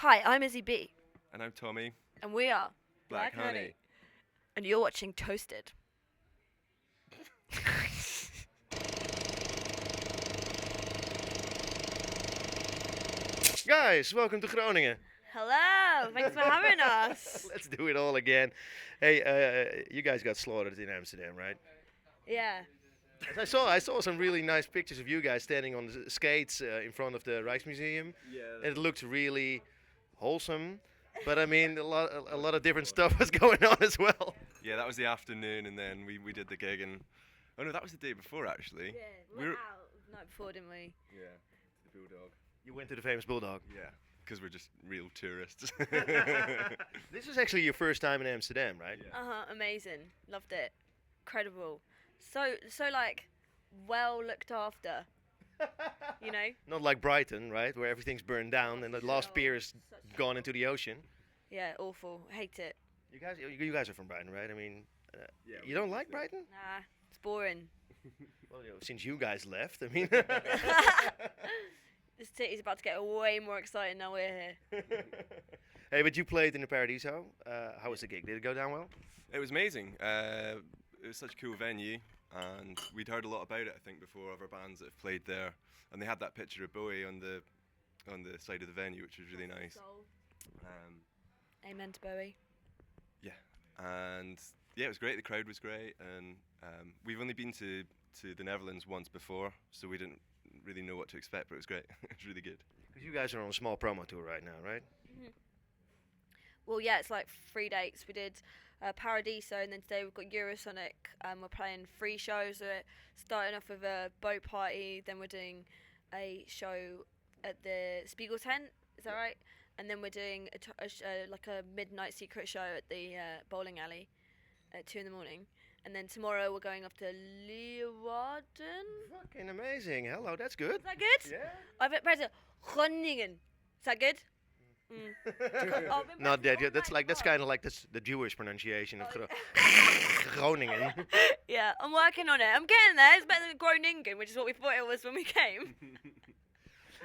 Hi, I'm Izzy Bee, And I'm Tommy. and we are Black Honey. and you're watching Toasted. Guys, welcome to Groningen. Hello, thanks for having us. Let's do it all again. Hey, you guys got slaughtered in Amsterdam, right? Yeah, I saw some really nice pictures of you guys standing on the skates in front of the Rijksmuseum. Yeah. It looked really wholesome, but I mean a lot of different stuff was going on as well. Yeah, that was the afternoon, and then we did the gig, and oh no, that was the day before actually. we We're- went out the night before, didn't we? Yeah, the Bulldog. You went to the famous Bulldog. Yeah, because we're just real tourists. This is actually your first time in Amsterdam, right? Yeah. Amazing, loved it, incredible. So like, well looked after. You know? Not like Brighton, right, where everything's burned down and the last pier is gone into the ocean. Yeah, awful. Hate it. You guys are from Brighton, right? I mean, Yeah, you don't like Brighton? Nah, it's boring. Well, since you guys left, I mean. This city's about to get way more exciting now we're here. Hey, but you played in the Paradiso. How was the gig? Did it go down well? It was amazing. It was such a cool venue, and we'd heard a lot about it, I think, before other bands that have played there. And they had that picture of Bowie on the side of the venue, which was really nice. Amen to Bowie. And yeah, it was great. The crowd was great, and we've only been to the Netherlands once before, so we didn't really know what to expect, but it was great. It was really good. Because you guys are on a small promo tour right now, right? Well, yeah, it's like 3 dates. We did Paradiso, and then today we've got Eurosonic. We're playing 3 shows. We're starting off with a boat party, then we're doing a show at the Spiegel tent. Is that right? And then we're doing like a midnight secret show at the bowling alley at 2 in the morning. And then tomorrow we're going off to Leeuwarden. Fucking amazing. Hello, that's good. Is that good? Yeah. I've been to Groningen. Is that good? Not that good. That's kind of like the Jewish pronunciation of Groningen. Yeah, I'm working on it. I'm getting there. It's better than Groningen, which is what we thought it was when we came.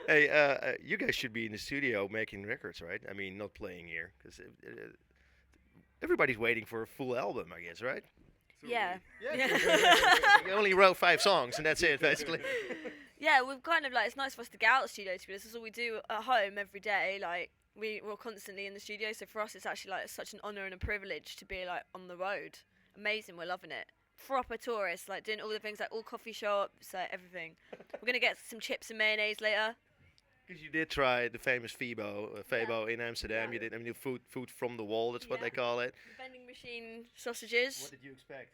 Hey, you guys should be in the studio making records, right? I mean, not playing here, because everybody's waiting for a full album, I guess, right? Yeah. You only wrote 5 songs, and that's it, basically. Yeah, we've kind of like, it's nice for us to get out of the studio, to be honest. This is all we do at home every day. Like, we're constantly in the studio, so for us it's actually like such an honour and a privilege to be like on the road. Amazing, we're loving it. Proper tourists, like doing all the things, like all coffee shops, like everything. We're going to get some chips and mayonnaise later. Because you did try the famous Febo in Amsterdam. Yeah. You did, I mean, food from the wall, that's what Yeah. they call it. The vending machine sausages. What did you expect?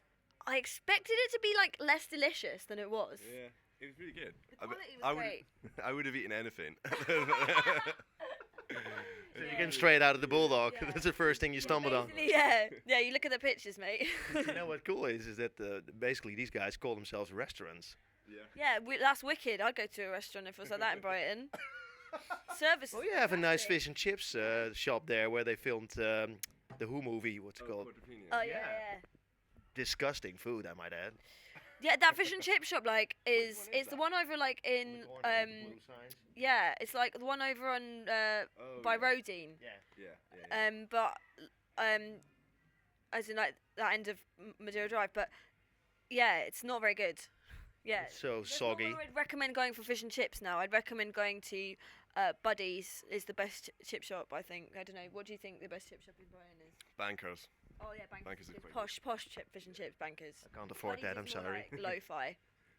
I expected it to be like less delicious than it was. Yeah, it was really good. The quality was great. I would have eaten anything. So you came straight out of the Bulldog. Yeah. That's the first thing you stumbled on. Basically, yeah, you look at the pictures, mate. You know what cool is that basically these guys call themselves restaurants. Yeah, that's wicked. I'd go to a restaurant if it was like that in Brighton. Service. Oh, you have a nice fish and chips shop there where they filmed the Who movie. What's it called? Oh Yeah. yeah. Disgusting food, I might add. Yeah, that fish and chip shop like is one is it's the one over like in yeah, it's like the one over on by Rodine. Yeah. But as in like that end of Madeira Drive, but yeah, it's not very good. Yeah. It's so There's soggy. nowhere I'd recommend going for fish and chips now. I'd recommend going to Buddy's is the best chip shop, I think. I don't know. What do you think the best chip shop in Brighton is? Bankers. Oh yeah, Bankers. Bankers is It's quite posh fish and chips, Bankers. I can't afford that, I'm Buddy's is more sorry. like lo-fi.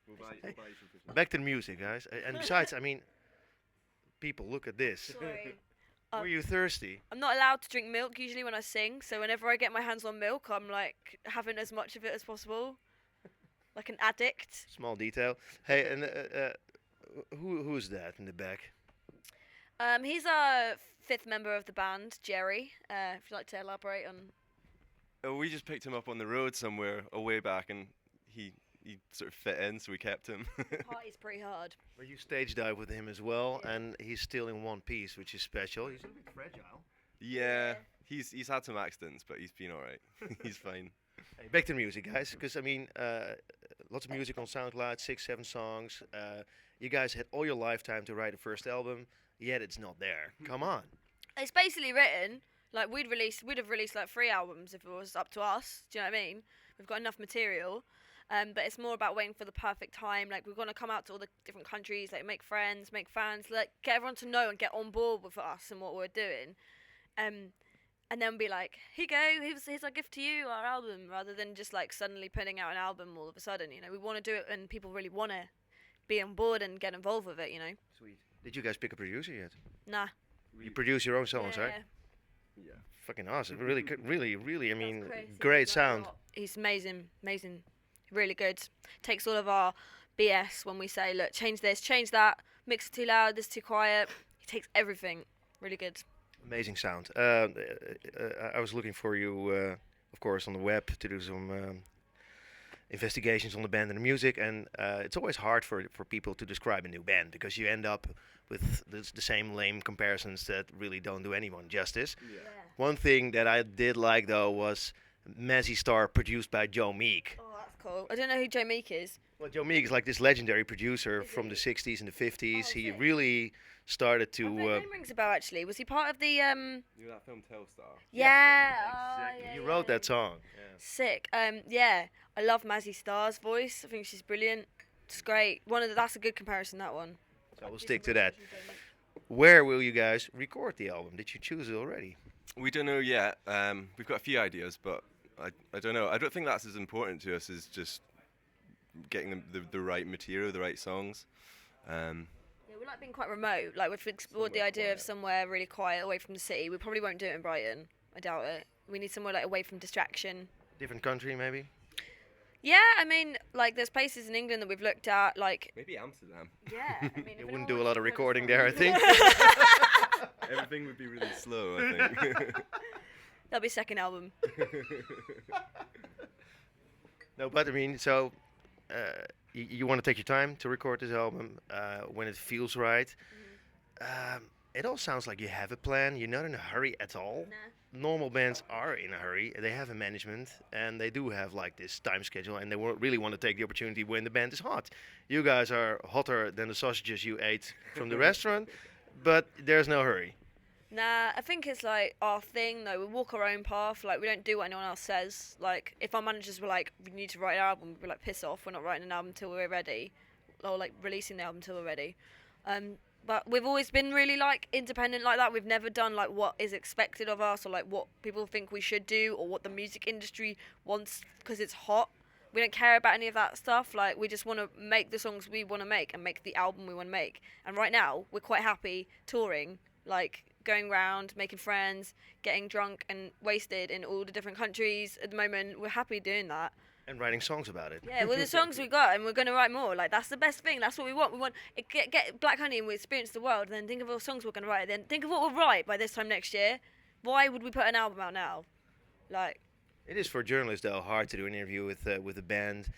We'll buy you some fish. Back to the music, guys. And besides, I mean, people, look at this. Sorry. Were you thirsty? I'm not allowed to drink milk usually when I sing, so whenever I get my hands on milk, I'm like having as much of it as possible, like an addict. Small detail. Hey, and who's that in the back? He's a 5th member of the band, Jerry. If you'd like to elaborate on. Oh, we just picked him up on the road somewhere a way back, and he sort of fit in, so we kept him. Party's pretty hard. Well, you stage dive with him as well, Yeah. and he's still in one piece, which is special. He's a bit fragile. Yeah, he's had some accidents, but he's been all right. He's fine. Hey, back to the music, guys, because I mean, lots of music on SoundCloud, 6, 7 songs. You guys had all your lifetime to write a first album, yet it's not there. Come on. It's basically written like we'd have released like 3 albums if it was up to us. Do you know what I mean? We've got enough material. But it's more about waiting for the perfect time. Like, we're going to come out to all the different countries, like, make friends, make fans, like, get everyone to know and get on board with us and what we're doing. And then be like, here you go, here's our gift to you, our album, rather than just, like, suddenly putting out an album all of a sudden, you know. We want to do it and people really want to be on board and get involved with it, you know. Sweet. Did you guys pick a producer yet? Nah. You produce your own songs, right? Yeah. Fucking awesome. Really good. Really, I mean, Chris, great sound. He's amazing. Really good. Takes all of our BS when we say, look, change this, change that, mix it too loud, this too quiet. He takes everything. Really good. Amazing sound. I was looking for you, of course, on the web to do some investigations on the band and the music, and it's always hard for people to describe a new band because you end up with the same lame comparisons that really don't do anyone justice. Yeah. One thing that I did like, though, was Mazzy Star, produced by Joe Meek. Oh, that's cool. I don't know who Joe Meek is. Well, Joe Meek is like this legendary producer from the 60s and the 50s. Oh, He sick. really started My name rings a bell, actually. Was he part of the... You know that film Telstar? Yeah. you wrote that song. Sick. Yeah. I love Mazzy Star's voice. I think she's brilliant. It's great. That's a good comparison, that one. So we'll stick to that. Where will you guys record the album? Did you choose it already? We don't know yet. We've got a few ideas, but I don't know. I don't think that's as important to us as just getting the right material, the right songs. Yeah, we like being quite remote. Like, we've explored the Somewhere idea of quiet. somewhere really quiet, away from the city. We probably won't do it in Brighton. I doubt it. We need somewhere, like, away from distraction. Different country, maybe? Yeah, I mean, like, there's places in England that we've looked at, like... Maybe Amsterdam. Yeah, I mean... You wouldn't do a lot of recording there, I think. Everything would be really slow, I think. That'll be second album. No, but I mean, so you want to take your time to record this album when it feels right. It all sounds like you have a plan. You're not in a hurry at all. Nah. Normal bands are in a hurry. They have a management, and they do have like this time schedule, and they really want to take the opportunity when the band is hot. You guys are hotter than the sausages you ate from the restaurant, but there's no hurry. Nah, I think it's like our thing though. We walk our own path. Like, we don't do what anyone else says. Like, if our managers were like, "We need to write an album," we'd be like, "Piss off! We're not writing an album until we're ready," or like releasing the album until we're ready. But we've always been really like independent like that. We've never done like what is expected of us or like what people think we should do or what the music industry wants because it's hot. We don't care about any of that stuff. Like, we just want to make the songs we want to make and make the album we want to make. And right now, we're quite happy touring, like going around, making friends, getting drunk and wasted in all the different countries. At the moment, we're happy doing that. And writing songs about it. Yeah, well, the songs we got, and we're going to write more. Like, that's the best thing. That's what we want. We want get Black Honey and we experience the world, and then think of all the songs we're going to write. Then think of what we'll write by this time next year. Why would we put an album out now? Like... It is for journalists, though, hard to do an interview with a band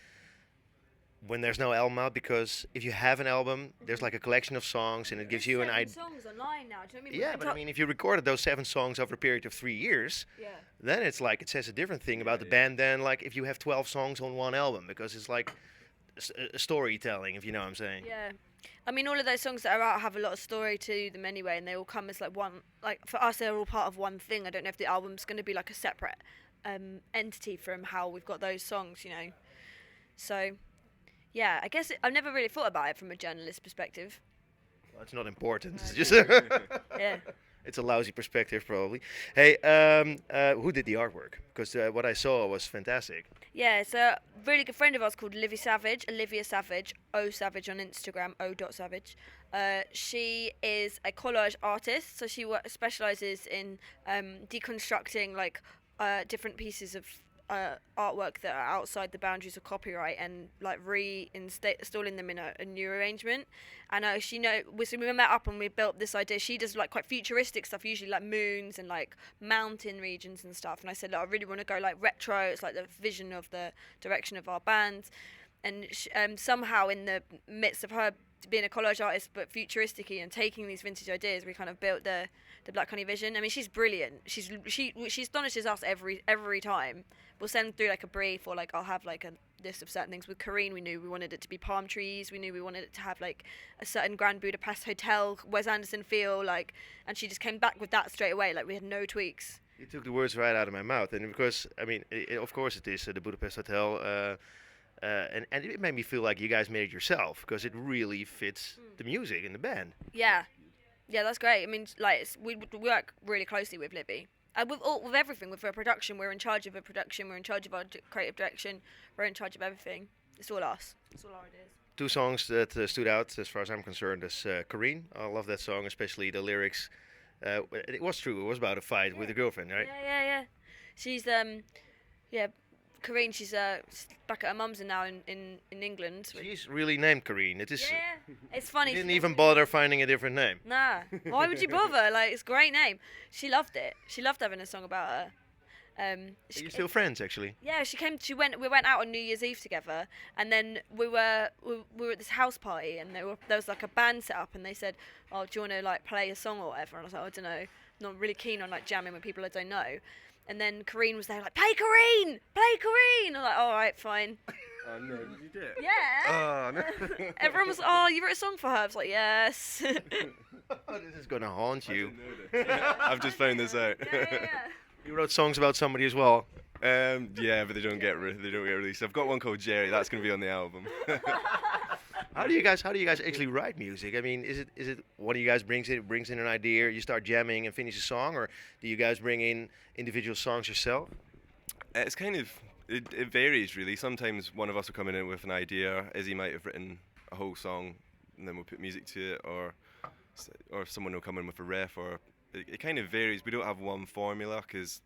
when there's no album out, because if you have an album, there's like a collection of songs, and it gives you an idea. songs online now. Do you know what I mean? Yeah, but I mean, if you recorded those 7 songs over a period of 3 years, Yeah. then it's like it says a different thing about the band than like if you have 12 songs on one album, because it's like a storytelling, if you know what I'm saying. Yeah. I mean, all of those songs that are out have a lot of story to them anyway, and they all come as like one. Like, for us, they're all part of one thing. I don't know if the album's going to be like a separate entity from how we've got those songs, you know. So, yeah, I guess I've never really thought about it from a journalist perspective. Well, it's not important. It's just Yeah. it's a lousy perspective, probably. Hey, who did the artwork? Because what I saw was fantastic. Yeah, it's a really good friend of ours called Olivia Savage, O Savage on Instagram, O.Savage. She is a collage artist, so she specialises in deconstructing like different pieces of artwork that are outside the boundaries of copyright and like reinstalling them in a new arrangement. And we met up and we built this idea. She does like quite futuristic stuff, usually like moons and like mountain regions and stuff. And I said, look, I really want to go like retro. It's like the vision of the direction of our band. And somehow in the midst of her being a collage artist, but futuristic-y and taking these vintage ideas, we kind of built the Black Honey vision. I mean, she's brilliant. She astonishes us every time. We'll send through like a brief, or like I'll have like a list of certain things. With Karine, we knew we wanted it to be palm trees. We knew we wanted it to have like a certain Grand Budapest Hotel, Wes Anderson feel, like, and she just came back with that straight away. Like, we had no tweaks. You took the words right out of my mouth, and because I mean, of course, it is the Budapest Hotel, and it made me feel like you guys made it yourself because it really fits the music in the band. Yeah, that's great. I mean, like we work really closely with Libby. With everything, with our production, we're in charge of a production, we're in charge of our creative direction, we're in charge of everything. It's all us. It's all our ideas. 2 songs that stood out, as far as I'm concerned, is Karine. I love that song, especially the lyrics. It was true. It was about a fight with a girlfriend, right? Yeah. She's Karine. She's back at her mum's now in England. She's really named Karine. It is. Yeah, it's funny. Didn't even bother finding a different name. Nah, why would you bother? Like, it's a great name. She loved it. She loved having a song about her. Are you still friends, actually? Yeah, we went out on New Year's Eve together, and then we were at this house party, and there was like a band set up, and they said, "Oh, do you want to like play a song or whatever?" And I was like, "I don't know, not really keen on like jamming with people I don't know." And then Karine was there like, "Play Karine! Play Karine!" I'm like, "All right, fine." Oh no, did you do it? Yeah. Oh no. Everyone was, "Oh, you wrote a song for her?" I was like, "Yes." This is gonna haunt you. I've just found this out. Yeah. You wrote songs about somebody as well. Yeah, but they don't get released. I've got one called Jerry. That's gonna be on the album. How do you guys actually write music? I mean, is it one of you guys brings in an idea, you start jamming and finish a song, or do you guys bring in individual songs yourself? It's kind of it varies really. Sometimes one of us will come in with an idea. Izzy might have written a whole song, and then we'll put music to it, or someone will come in with a riff, or it kind of varies. We don't have one formula because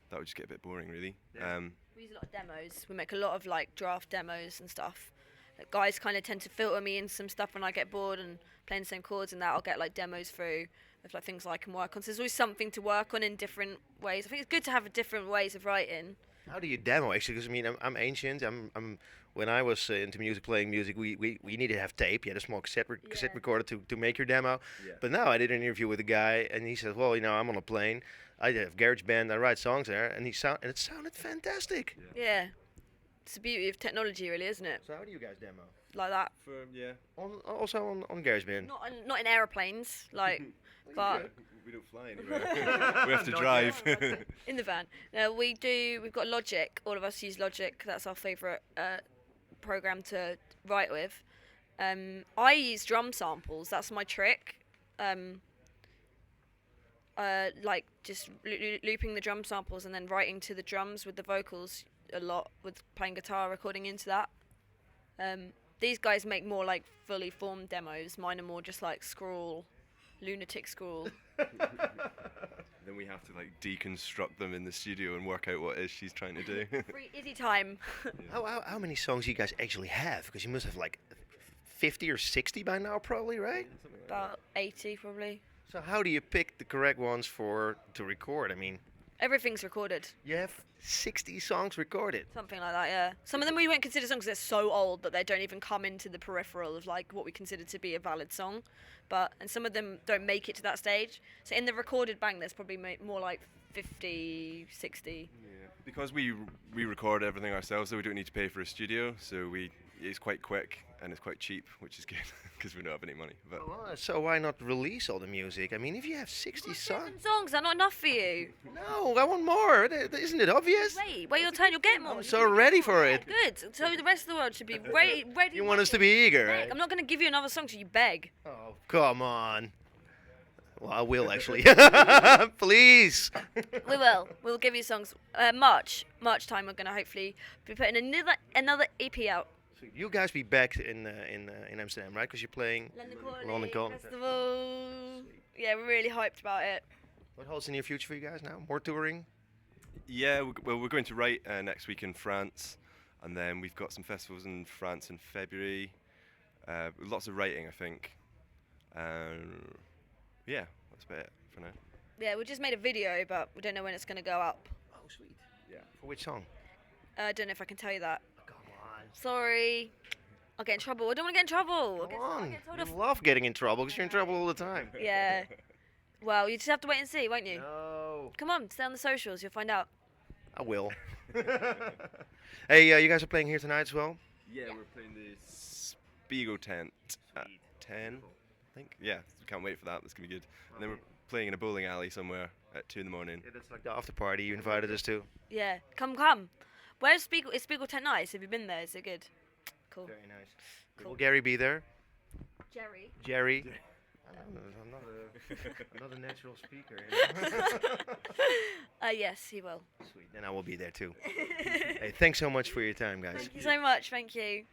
that would just get a bit boring, really. Yeah. We use a lot of demos. We make a lot of like draft demos and stuff. Like, guys kind of tend to filter me in some stuff when I get bored and playing the same chords and that. I'll get like demos through of like things I can work on. So there's always something to work on in different ways. I think it's good to have different ways of writing. How do you demo actually? Because I mean, I'm ancient. I'm when I was into music, playing music, we needed to have tape. You had a small cassette recorder to make your demo. Yeah. But now I did an interview with a guy, and he said, "Well, I'm on a plane. I have GarageBand. I write songs there, and it sounded fantastic." Yeah. It's the beauty of technology, really, isn't it? So how do you guys demo? Like that. Also on GarageBand. Not in aeroplanes, like, but we don't fly anywhere. We have to drive. in the van. No, we've got Logic. All of us use Logic. That's our favourite program to write with. I use drum samples. That's my trick. Like just looping the drum samples and then writing to the drums with the vocals a lot, with playing guitar, recording into that. These guys make more like fully formed demos. Mine are more just like lunatic scrawl. Then we have to like deconstruct them in the studio and work out what it is she's trying to do. Free Izzy time. How many songs do you guys actually have? Because you must have like 50 or 60 by now, probably, right? About 80, probably. So how do you pick the correct ones to record? I mean, everything's recorded. You have 60 songs recorded. Something like that, yeah. Some of them we won't consider songs because they're so old that they don't even come into the peripheral of like what we consider to be a valid song. And some of them don't make it to that stage. So in the recorded bank, there's probably more like 50, 60. Yeah. Because we record everything ourselves, so we don't need to pay for a studio. So it's quite quick and it's quite cheap, which is good because we don't have any money. But so why not release all the music? I mean, if you have 60 songs... 7 songs, they're not enough for you. No, I want more. Isn't it obvious? Wait your turn, you'll get more. I'm so ready for it. Good. So the rest of the world should be ready. You want us to be eager, right? I'm not going to give you another song till you beg. Oh, come on. Well, I will actually. Please. We will. We'll give you songs. March time. We're going to hopefully be putting another EP out. So you guys be back in Amsterdam, right? Because you're playing London Calling Festival. Yeah, we're really hyped about it. What holds the near future for you guys now? More touring? Yeah, we're going to write next week in France, and then we've got some festivals in France in February. Lots of writing, I think. Yeah, that's about it for now. Yeah, we just made a video, but we don't know when it's going to go up. Oh, sweet. Yeah. For which song? I don't know if I can tell you that. Come on. Sorry. I'll get in trouble. I don't want to get in trouble. Come I'll on. get told You off. love getting in trouble because you're in trouble all the time. Yeah. Well, you just have to wait and see, won't you? No. Come on, stay on the socials. You'll find out. I will. Hey, you guys are playing here tonight as well? Yeah, we're playing the Spiegel tent at 10, I think. Yeah, can't wait for that. That's going to be good. And then we're playing in a bowling alley somewhere at 2 in the morning. Yeah, that's like the after party you invited us to. Yeah. Come. Where's Spiegel? Is Spiegel Tent nice? Have you been there? Is it good? Cool. Very nice. Cool. Will Gary be there? Jerry. Jerry? I'm not a natural speaker. You know? Yes, he will. Sweet. Then I will be there too. Hey, thanks so much for your time, guys. Thank you so much. Thank you.